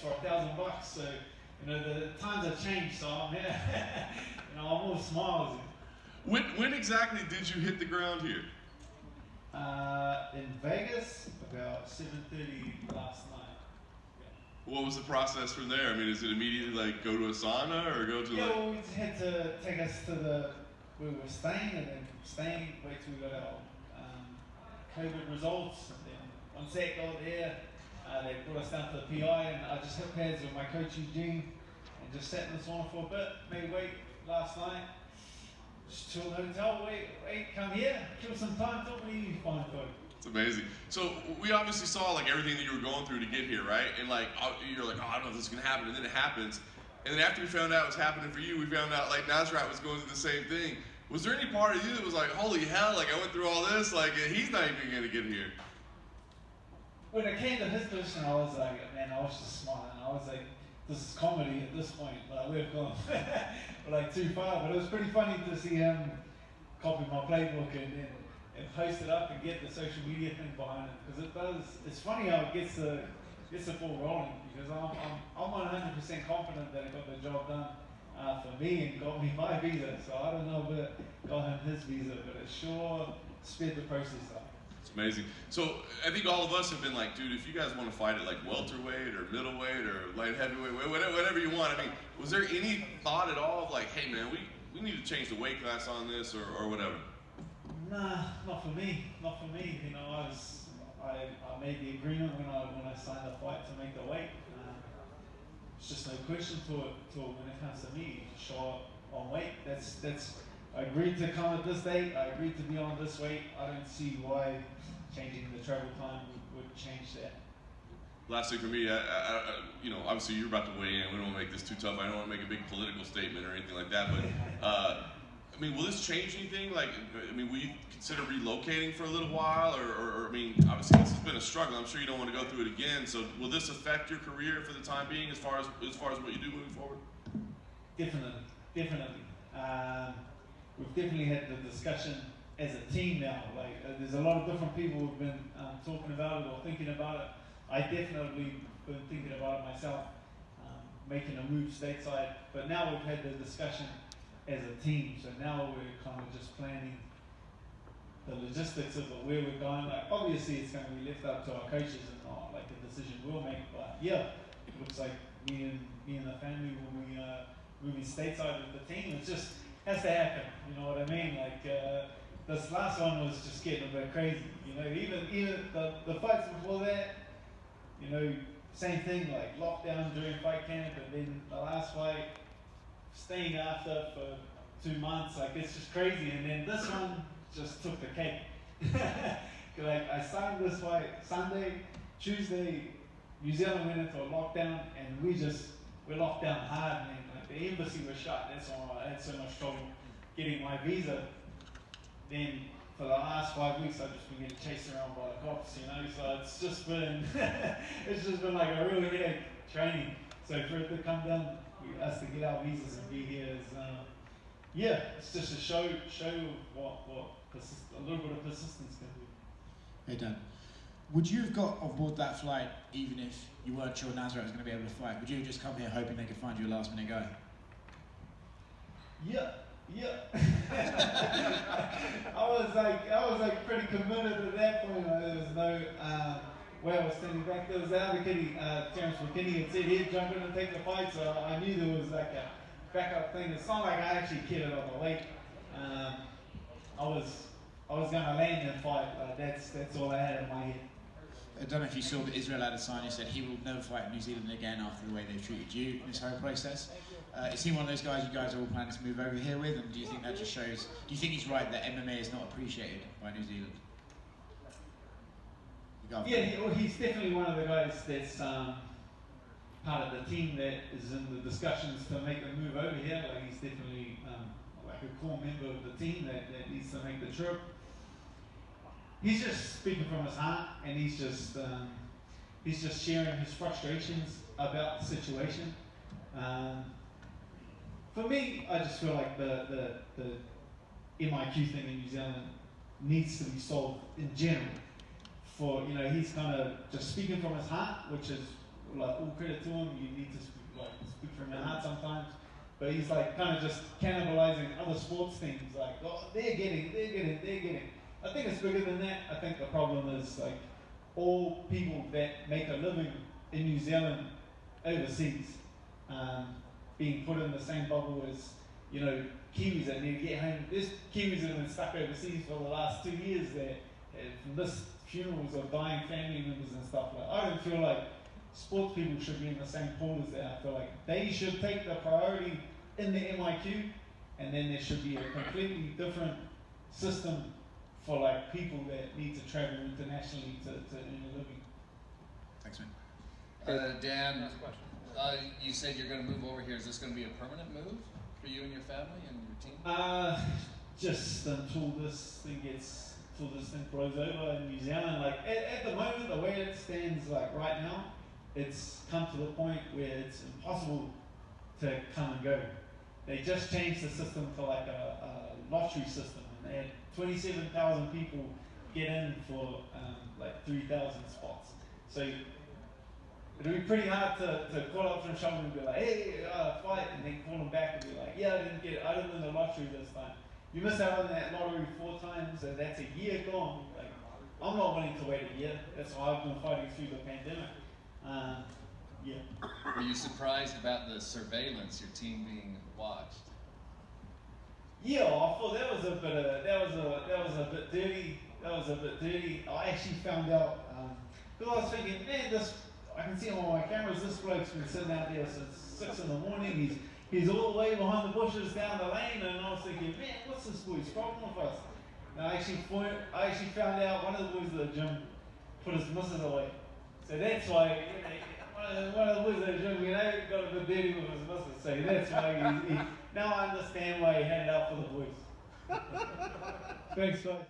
for $1,000. So the times have changed. So I'm here. I'm all smiles. When exactly did you hit the ground here? In Vegas, about 7:30 last night. Yeah. What was the process from there? I mean, is it immediately like go to a sauna or go to Well, we had to take us to where we were staying, and then wait till we got our COVID results, and then once that got there, they brought us down to the PI, and I just hit pads with my coach Eugene, and just sat in the sauna for a bit, made weight last night. Just chilled in the hotel, wait, come here, kill some time, talk to you, fine folk. It's amazing. So we obviously saw like everything that you were going through to get here, right? And like you're like, oh, I don't know if this is gonna happen, and then it happens. And then after we found out it was happening for you, we found out like Nasrat was going through the same thing. Was there any part of you that was like, holy hell, like I went through all this, like he's not even gonna get here? When it came to his position, I was like, man, I was just smiling. I was like, this is comedy at this point. Like we've gone like too far, but it was pretty funny to see him copy my playbook and post it up and get the social media thing behind it, because it does. It's funny how it gets the ball rolling, because I'm 100% confident that it got the job done for me and got me my visa. So I don't know if it got him his visa, but it sure sped the process up. It's amazing. So I think all of us have been like, dude, if you guys want to fight at like welterweight or middleweight or light heavyweight, whatever you want. I mean, was there any thought at all of like, hey man, we need to change the weight class on this or whatever? Nah, not for me. Not for me. I made the agreement when I signed the fight to make the weight. It's just no question to it when it comes to me. Show up on weight. I agreed to come at this date. I agreed to be on this weight. I don't see why changing the travel time would change that. Last thing for me, obviously you're about to weigh in. We don't want to make this too tough. I don't want to make a big political statement or anything like that. But I mean, will this change anything? Like, I mean, will you consider relocating for a little while, or I mean, obviously this has been a struggle. I'm sure you don't want to go through it again. So, will this affect your career for the time being, as far as what you do moving forward? Definitely. We've definitely had the discussion as a team now. Like, there's a lot of different people who've been talking about it or thinking about it. I definitely been thinking about it myself, making a move stateside. But now we've had the discussion as a team, so now we're kind of just planning the logistics of it, where we're going. Like, obviously it's going to be left up to our coaches and not like a decision we'll make, but yeah, it looks like me and the family will be moving stateside with the team. It just has to happen, you know what I mean? Like this last one was just getting a bit crazy, even the fights before that, same thing, like lockdown during fight camp, and then the last fight staying after for 2 months. Like, it's just crazy. And then this one just took the cake. Like, I signed this fight Sunday, Tuesday, New Zealand went into a lockdown, and we're locked down hard, man. Like, the embassy was shut. That's why I had so much trouble getting my visa. Then for the last 5 weeks, I've just been getting chased around by the cops, So it's just been like a real headache training. So for it to come down, us to get our visas and be here is, it's just a show what a little bit of persistence can do. Hey Dan, would you have got on board that flight even if you weren't sure Nasrat was going to be able to fight? Would you have just come here hoping they could find you a last minute guy? Yeah. I was like pretty committed at that point. There was no way I was standing back. There was the other kiddie, Terence McKinney, had said he'd jump in and take the fight, so I knew there was like a backup thing. It's not like I actually cared about the weight. I was going to land and fight. That's all I had in my head. I don't know if you saw, but Israel had a sign who said he will never fight in New Zealand again after the way they've treated you in this whole process. Is he one of those guys you guys are all planning to move over here with? And do you think that just shows, do you think he's right that MMA is not appreciated by New Zealand? Yeah, he's definitely one of the guys that's part of the team that is in the discussions to make the move over here. Like, he's definitely like a core member of the team that needs to make the trip. He's just speaking from his heart, and he's just sharing his frustrations about the situation. For me, I just feel like the MIQ thing in New Zealand needs to be solved in general. He's kind of just speaking from his heart, which is like all credit to him. You need to speak from your heart sometimes. But he's like kind of just cannibalizing other sports teams. Like, oh, they're getting. I think it's bigger than that. I think the problem is like all people that make a living in New Zealand overseas being put in the same bubble as, you know, Kiwis that need to get home. There's Kiwis that have been stuck overseas for the last 2 years that have missed funerals of dying family members and stuff. Like, I don't feel like sports people should be in the same pool as that. I feel like they should take the priority in the MIQ, and then there should be a completely different system for like people that need to travel internationally to earn a living. Thanks, man. Dan, you said you're going to move over here. Is this going to be a permanent move for you and your family and your team? Just until this thing blows over in New Zealand. Like at the moment, the way it stands, like right now, it's come to the point where it's impossible to come and go. They just changed the system to like a lottery system, and they had 27,000 people get in for like 3,000 spots. So it'll be pretty hard to call up from someone and be like, hey, fight, and then call them back and be like, yeah, I didn't win the lottery this time. You missed out on that lottery 4 times, and that's a year gone. Like, I'm not willing to wait a year. That's why I've been fighting through the pandemic. Yeah. Were you surprised about the surveillance, your team being watched? Yeah, I thought that was a bit dirty. I actually found out because I was thinking, man, I can see on my cameras this bloke's been sitting out there since 6 in the morning. He's all the way behind the bushes down the lane, and I was thinking, man, what's this boy's problem with us? And I actually found out one of the boys at the gym put his missus away. So that's why one of the boys at the gym, got a bit dirty with his missus. So that's why now I understand why he had it out for the boys. Thanks, guys.